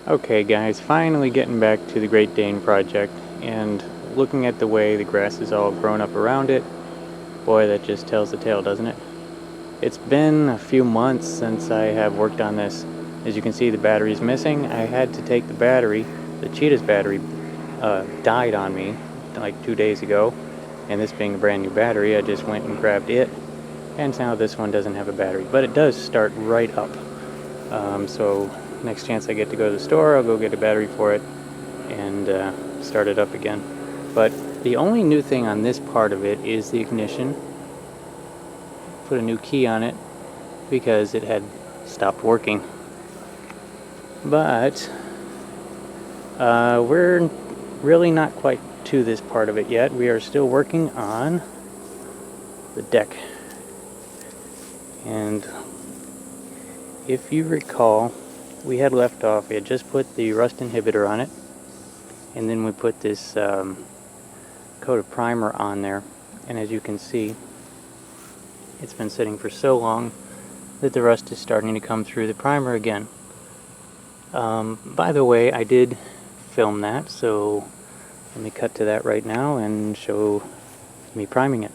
Okay guys, finally getting back to the Great Dane project and looking at the way the grass is all grown up around it. Boy, that just tells the tale, doesn't it? It's been a few months since I have worked on this. As you can see, the battery's missing. I had to take the battery. The Cheetah's battery died on me like 2 days ago, and this being a brand new battery, I just went and grabbed it, and now this one doesn't have a battery, but it does start right up. So next chance I get to go to the store, I'll go get a battery for it and start it up again. But the only new thing on this part of it is the ignition. Put a new key on it because it had stopped working. But we're really not quite to this part of it yet. We are still working on the deck. And if you recall, we had left off, we had just put the rust inhibitor on it, and then we put this coat of primer on there, and as you can see, it's been sitting for so long that the rust is starting to come through the primer again. By the way, I did film that, so let me cut to that right now and show me priming it.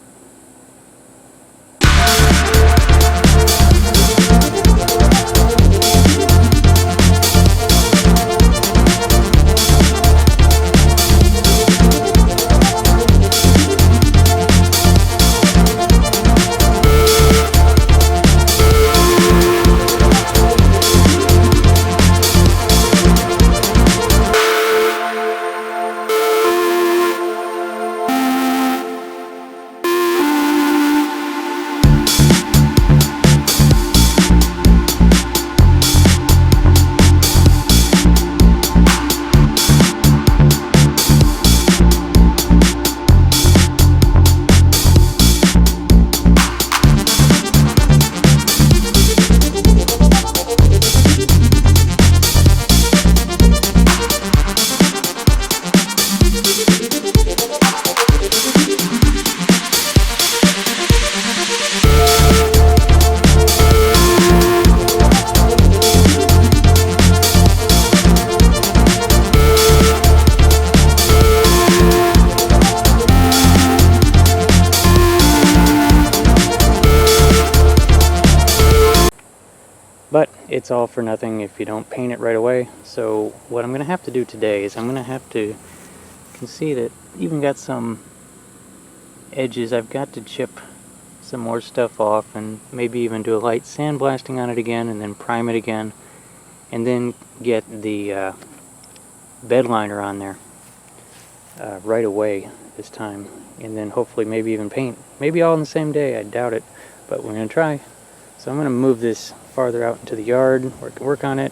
But it's all for nothing if you don't paint it right away. So what I'm going to have to do today is I'm going to have to, you can see that even got some edges. I've got to chip some more stuff off and maybe even do a light sandblasting on it again and then prime it again and then get the bed liner on there right away this time, and then hopefully maybe even paint. Maybe all in the same day, I doubt it, but we're going to try. So I'm going to move this farther out into the yard, work on it,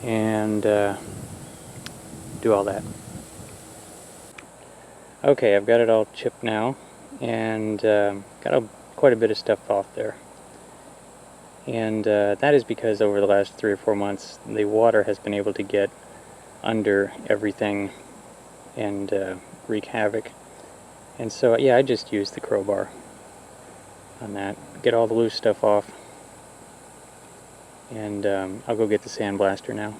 and do all that. Okay, I've got it all chipped now, and got quite a bit of stuff off there. And that is because over the last 3 or 4 months, the water has been able to get under everything and wreak havoc. And so, yeah, I just used the crowbar on that, get all the loose stuff off, and I'll go get the sandblaster now.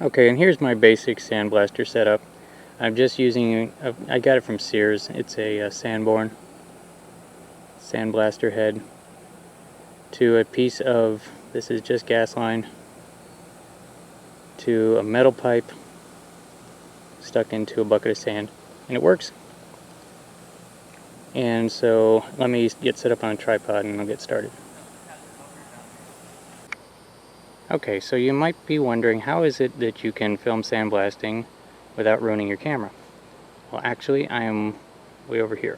Okay, and here's my basic sandblaster setup. I'm just using, I got it from Sears, it's a Sanborn sandblaster head to a piece of, this is just gas line, to a metal pipe stuck into a bucket of sand, and it works. And so let me get set up on a tripod and I'll get started. Okay, so you might be wondering, how is it that you can film sandblasting without ruining your camera? Well, actually, I am way over here.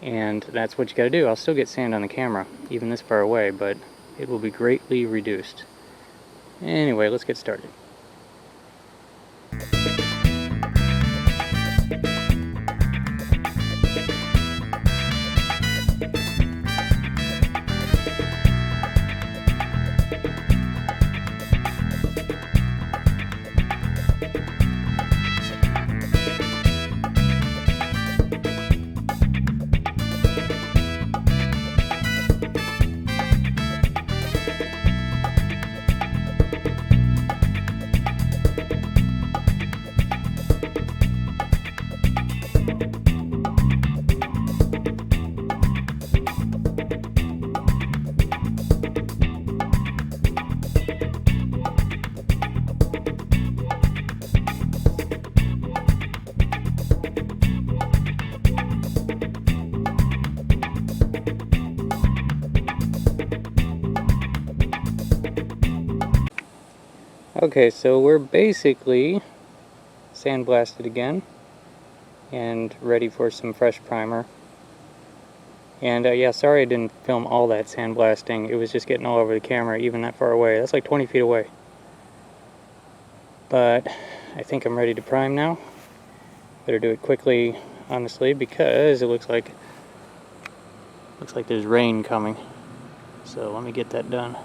And that's what you gotta do. I'll still get sand on the camera, even this far away, but it will be greatly reduced. Anyway, let's get started. Okay, so we're basically sandblasted again and ready for some fresh primer. And yeah, sorry I didn't film all that sandblasting. It was just getting all over the camera, even that far away. That's like 20 feet away. But I think I'm ready to prime now. Better do it quickly, honestly, because it looks like there's rain coming. So let me get that done.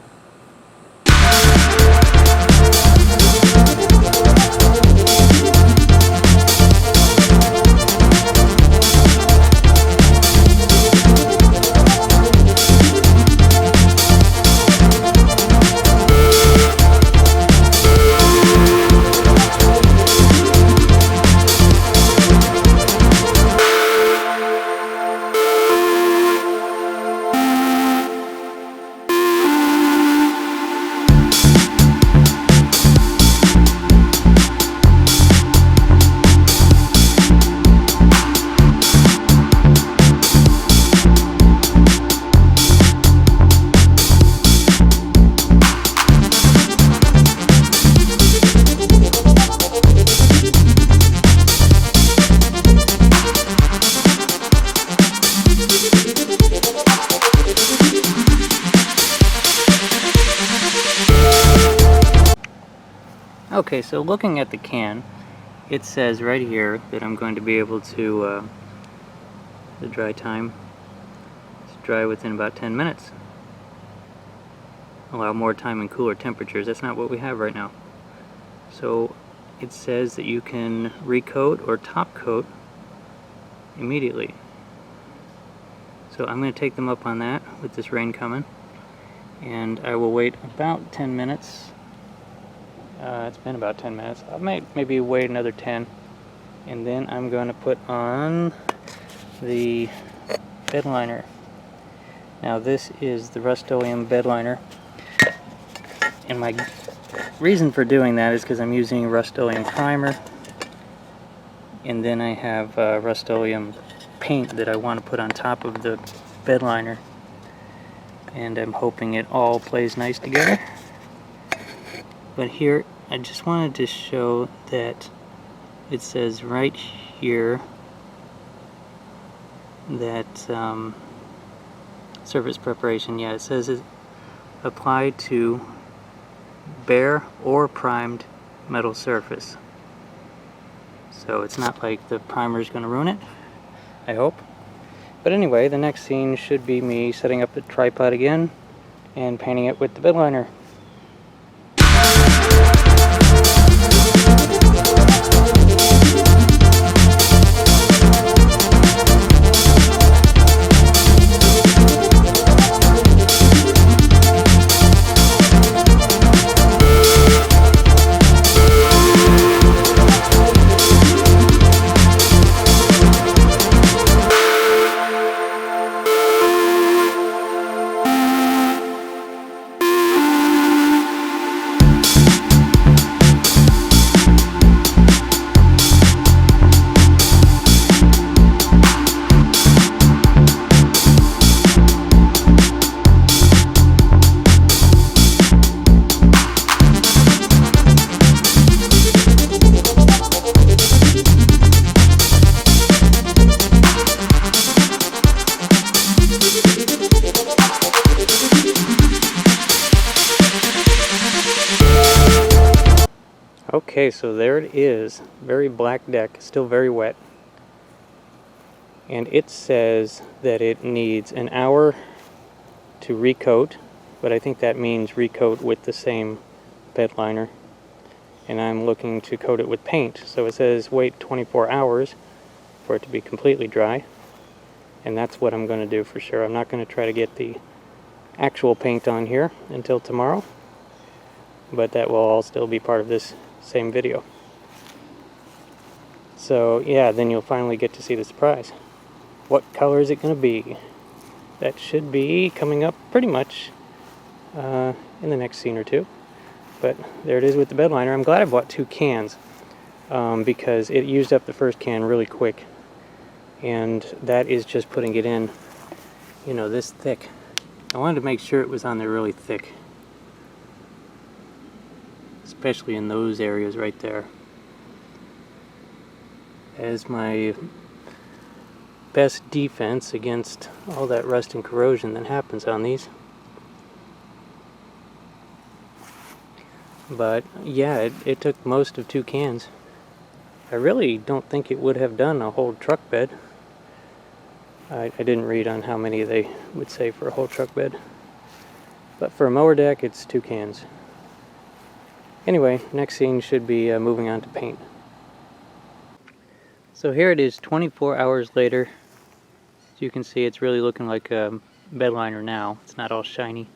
Okay, so looking at the can, it says right here that I'm going to be able to, the dry time is dry within about 10 minutes. Allow more time in cooler temperatures. That's not what we have right now. So it says that you can recoat or top coat immediately. So I'm going to take them up on that with this rain coming, and I will wait about 10 minutes. It's been about 10 minutes. I might maybe wait another 10, and then I'm going to put on the bed liner. Now this is the Rust-Oleum bed liner, and my reason for doing that is because I'm using Rust-Oleum primer, and then I have Rust-Oleum paint that I want to put on top of the bed liner, and I'm hoping it all plays nice together. But here I just wanted to show that it says right here that surface preparation, yeah, it says it apply to bare or primed metal surface. So it's not like the primer is going to ruin it, I hope. But anyway, the next scene should be me setting up the tripod again and painting it with the bed liner. Okay, so there it is. Very black deck, still very wet. And it says that it needs an hour to recoat, but I think that means recoat with the same bed liner. And I'm looking to coat it with paint. So it says wait 24 hours for it to be completely dry. And that's what I'm going to do for sure. I'm not going to try to get the actual paint on here until tomorrow, but that will all still be part of this same video. So yeah, then you'll finally get to see the surprise. What color is it going to be? That should be coming up pretty much in the next scene or two. But there it is with the bed liner. I'm glad I bought 2 cans because it used up the first can really quick, and that is just putting it in. you know, this thick. I wanted to make sure it was on there really thick, especially in those areas right there, as my best defense against all that rust and corrosion that happens on these. But yeah, it took most of 2 cans. I really don't think it would have done a whole truck bed. I didn't read on how many they would say for a whole truck bed. But for a mower deck, it's 2 cans. Anyway, next scene should be moving on to paint. So here it is 24 hours later. As you can see, it's really looking like a bed liner now. It's not all shiny.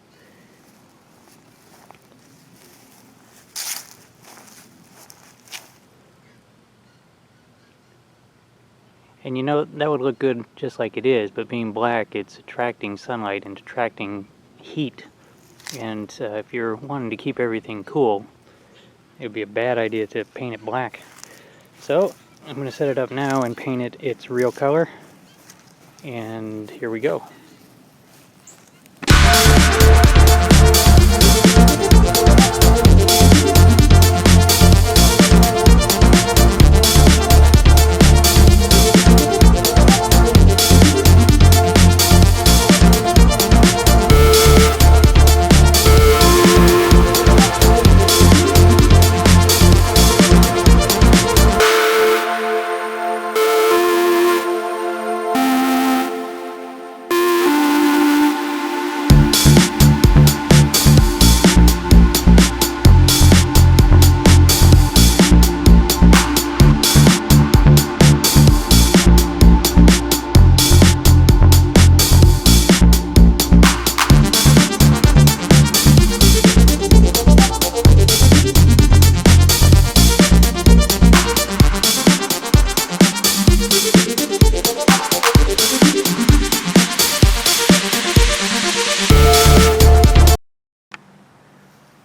And you know, that would look good just like it is, but being black, it's attracting sunlight and attracting heat. And if you're wanting to keep everything cool, it would be a bad idea to paint it black. So I'm going to set it up now and paint it its real color. And here we go.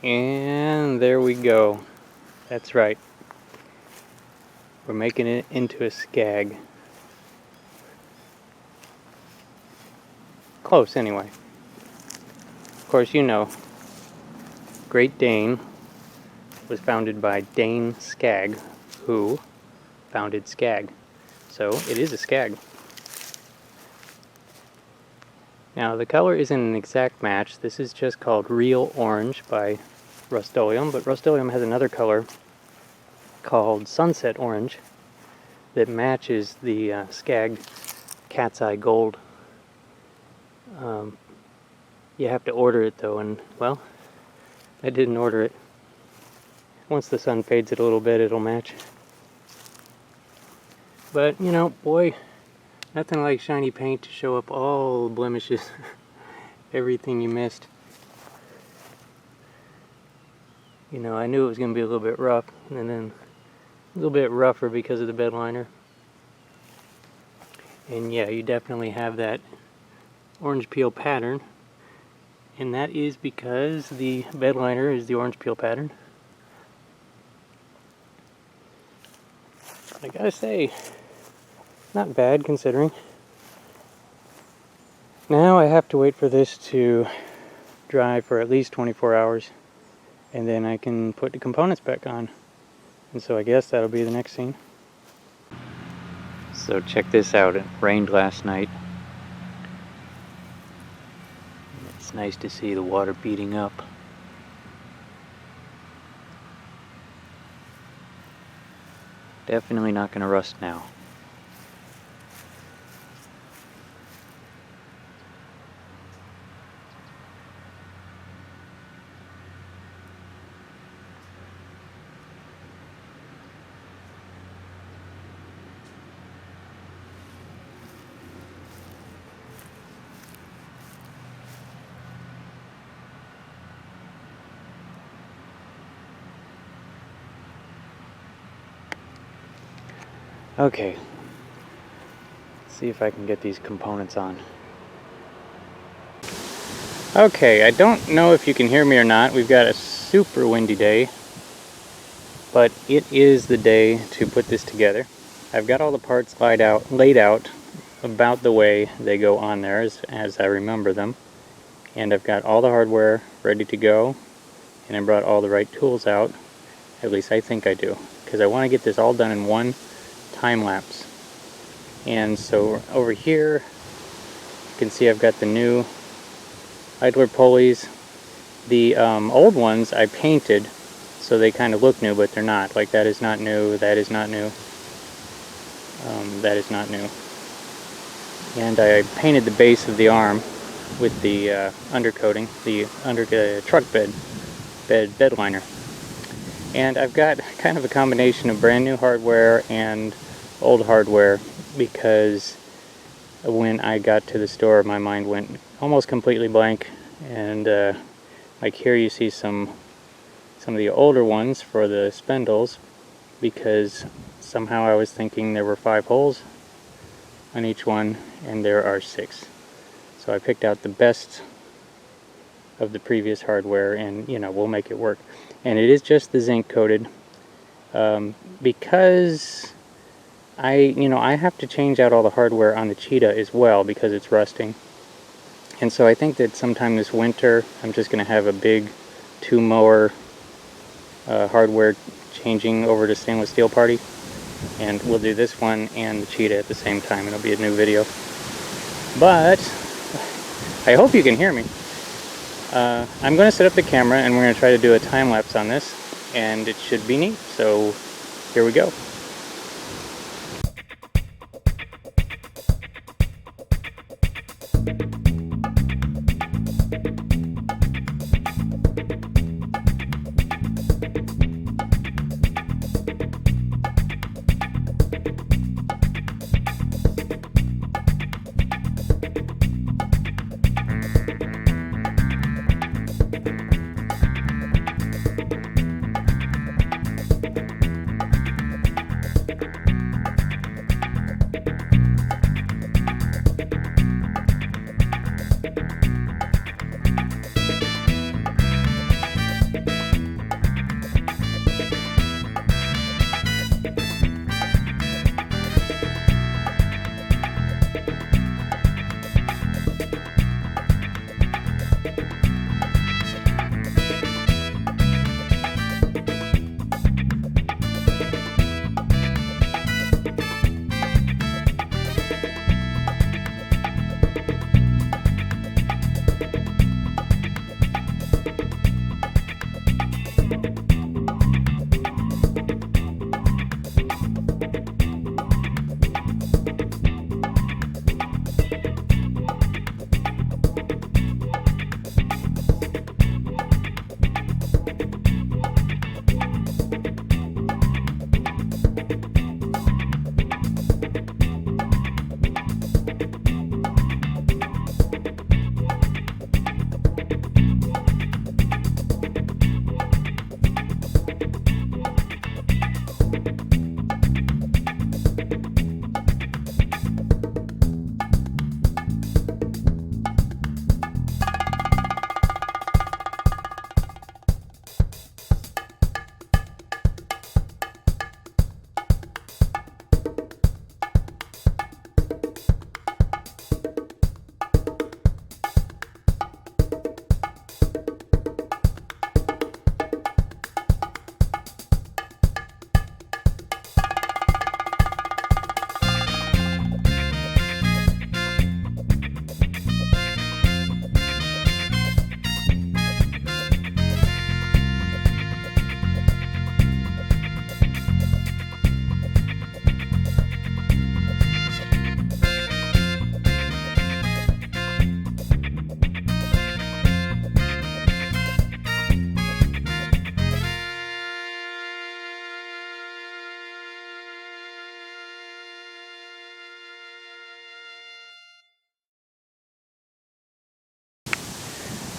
And there we go. That's right. We're making it into a skag. Close, anyway. Of course, you know, Great Dane was founded by Dane Skag, who founded Skag. So it is a skag. Now the color isn't an exact match. This is just called Real Orange by Rust-Oleum, but Rust-Oleum has another color called Sunset Orange that matches the Skag Cat's Eye Gold. You have to order it though, and well, I didn't order it. Once the sun fades it a little bit, it'll match. But you know, boy, nothing like shiny paint to show up all the blemishes, everything you missed. You know, I knew it was going to be a little bit rough, and then a little bit rougher because of the bed liner. And yeah, you definitely have that orange peel pattern, and that is because the bed liner is the orange peel pattern. I gotta say, not bad considering. Now I have to wait for this to dry for at least 24 hours, and then I can put the components back on. And so I guess that'll be the next scene. So check this out, it rained last night. It's nice to see the water beating up. Definitely not going to rust now. Okay, let's see if I can get these components on. Okay, I don't know if you can hear me or not. We've got a super windy day, but it is the day to put this together. I've got all the parts laid out, about the way they go on there as I remember them. And I've got all the hardware ready to go, and I brought all the right tools out. At least I think I do, because I want to get this all done in one time lapse. And so over here you can see I've got the new idler pulleys. The old ones I painted so they kind of look new, but they're not. Like, that is not new, that is not new, that is not new. And I painted the base of the arm with the undercoating, the truck bed liner. And I've got kind of a combination of brand new hardware and old hardware, because when I got to the store my mind went almost completely blank. And like here you see some of the older ones for the spindles, because somehow I was thinking there were 5 holes on each one, and there are 6. So I picked out the best of the previous hardware, and you know, we'll make it work. And it is just the zinc coated, because I have to change out all the hardware on the Cheetah as well, because it's rusting. And so I think that sometime this winter I'm just going to have a big 2 mower hardware changing over to stainless steel party, and we'll do this one and the Cheetah at the same time. It'll be a new video. But I hope you can hear me. I'm going to set up the camera and we're going to try to do a time lapse on this, and it should be neat. So here we go.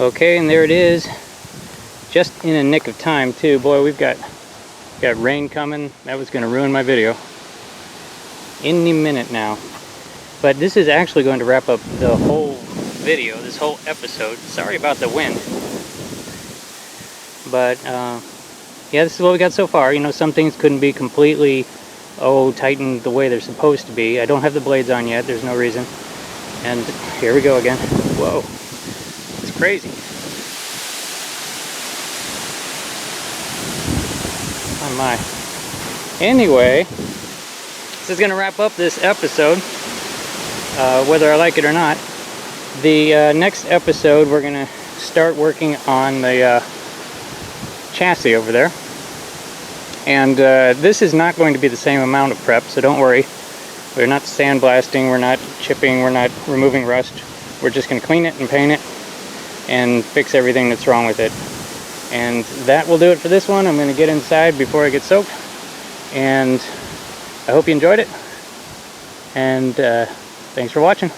Okay, and there it is, just in a nick of time too. Boy, we've got rain coming. That was going to ruin my video any minute now. But this is actually going to wrap up the whole video, this whole episode. Sorry about the wind. But yeah, this is what we got so far. You know, some things couldn't be completely tightened the way they're supposed to be. I don't have the blades on yet, there's no reason. And here we go again. Whoa, it's crazy. Oh my. Anyway, this is gonna wrap up this episode, whether I like it or not. The next episode, we're gonna start working on the chassis over there. And this is not going to be the same amount of prep, so don't worry. We're not sandblasting, we're not chipping, we're not removing rust. We're just going to clean it and paint it and fix everything that's wrong with it. And that will do it for this one. I'm going to get inside before I get soaked. And I hope you enjoyed it. And thanks for watching.